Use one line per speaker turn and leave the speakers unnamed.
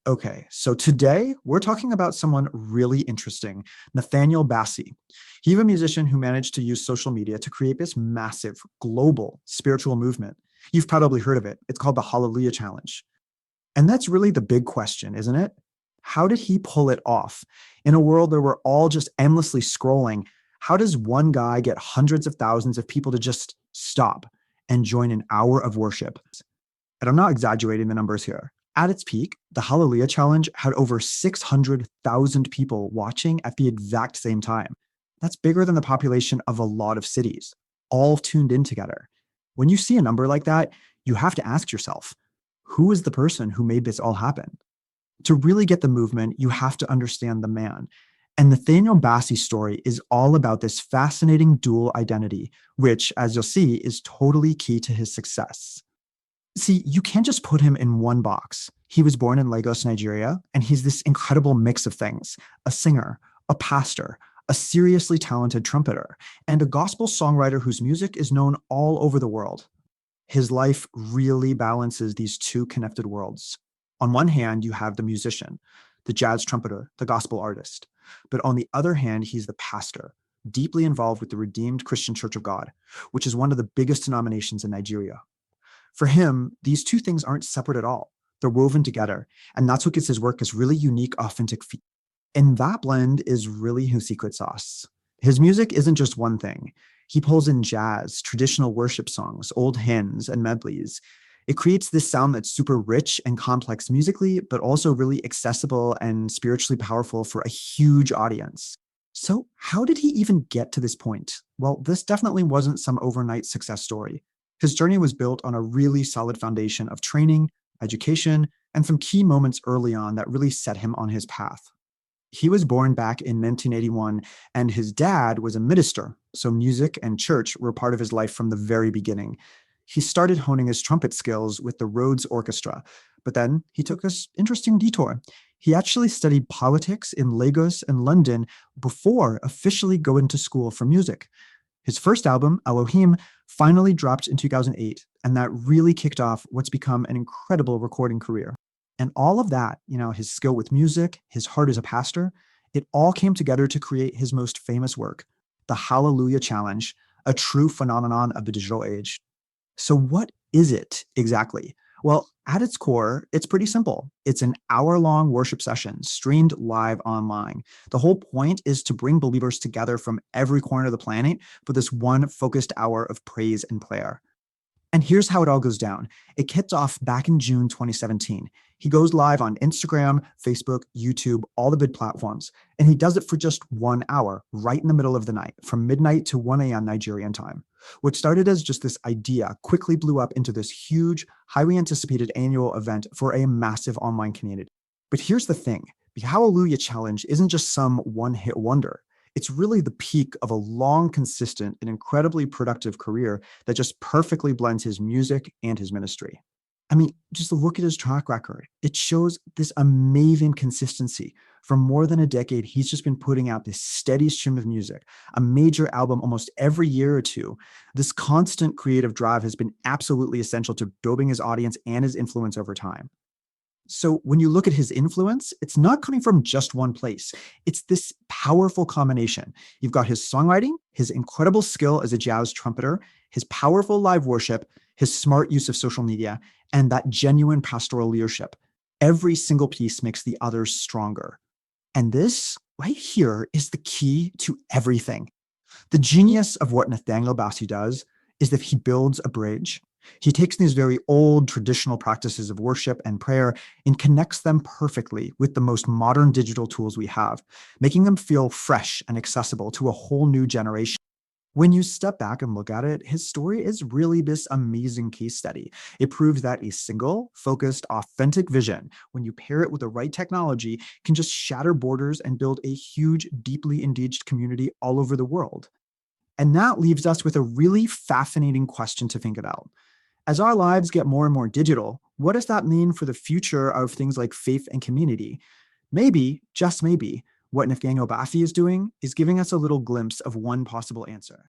Okay, so today we're talking about someone really interesting, Nathaniel Bassey. He's a musician who managed to use social media to create this massive global spiritual movement. You've probably heard of it. It's called the Hallelujah Challenge. And that's really the big question, isn't it? How did he pull it off? In a world where we're all just endlessly scrolling, how does one guy get hundreds of thousands of people to just stop and join an hour of worship? And I'm not exaggerating the numbers here. At its peak, the Hallelujah Challenge had over 600,000 people watching at the exact same time. That's bigger than the population of a lot of cities, all tuned in together. When you see a number like that, you have to ask yourself, who is the person who made this all happen? To really get the movement, you have to understand the man. And Nathaniel Bassey's story is all about this fascinating dual identity, which, as you'll see, is totally key to his success. See, you can't just put him in one box. He was born in Lagos, Nigeria, and he's this incredible mix of things: a singer, a pastor, a seriously talented trumpeter, and a gospel songwriter whose music is known all over the world. His life really balances these two connected worlds. On one hand, you have the musician, the jazz trumpeter, the gospel artist. But on the other hand, he's the pastor, deeply involved with the Redeemed Christian Church of God, which is one of the biggest denominations in Nigeria. For him, these two things aren't separate at all. They're woven together, and that's what gives his work this really unique, authentic feel. And that blend is really his secret sauce. His music isn't just one thing. He pulls in jazz, traditional worship songs, old hymns, and medleys. It creates this sound that's super rich and complex musically, but also really accessible and spiritually powerful for a huge audience. So, how did he even get to this point? Well, this definitely wasn't some overnight success story. His journey was built on a really solid foundation of training, education, and some key moments early on that really set him on his path. He was born back in 1981, and his dad was a minister, so music and church were part of his life from the very beginning. He started honing his trumpet skills with the Rhodes Orchestra, but then he took this interesting detour. He actually studied politics in Lagos and London before officially going to school for music. His first album, Elohim, finally dropped in 2008, and that really kicked off what's become an incredible recording career. And all of that, his skill with music, his heart as a pastor, it all came together to create his most famous work, the Hallelujah Challenge, a true phenomenon of the digital age. So what is it exactly? Well, at its core, it's pretty simple. It's an hour-long worship session streamed live online. The whole point is to bring believers together from every corner of the planet for this one focused hour of praise and prayer. And here's how it all goes down. It kicked off back in June 2017. He goes live on Instagram, Facebook, YouTube, all the big platforms. And he does it for just 1 hour, right in the middle of the night, from midnight to 1 a.m. Nigerian time. What started as just this idea quickly blew up into this huge, highly anticipated annual event for a massive online community. But here's the thing. The Hallelujah Challenge isn't just some one-hit wonder. It's really the peak of a long, consistent, and incredibly productive career that just perfectly blends his music and his ministry. I mean, just look at his track record. It shows this amazing consistency. For more than a decade, he's just been putting out this steady stream of music, a major album almost every year or two. This constant creative drive has been absolutely essential to building his audience and his influence over time. So when you look at his influence, it's not coming from just one place. It's this powerful combination. You've got his songwriting, his incredible skill as a jazz trumpeter, his powerful live worship, his smart use of social media, and that genuine pastoral leadership. Every single piece makes the others stronger. And this right here is the key to everything. The genius of what Nathaniel Bassey does is that he builds a bridge. He takes these very old traditional practices of worship and prayer and connects them perfectly with the most modern digital tools we have, making them feel fresh and accessible to a whole new generation. When you step back and look at it, his story is really this amazing case study. It proves that a single, focused, authentic vision, when you pair it with the right technology, can just shatter borders and build a huge, deeply engaged community all over the world. And that leaves us with a really fascinating question to think about. As our lives get more and more digital, what does that mean for the future of things like faith and community? Maybe, just maybe, what Nathaniel Bassey is doing is giving us a little glimpse of one possible answer.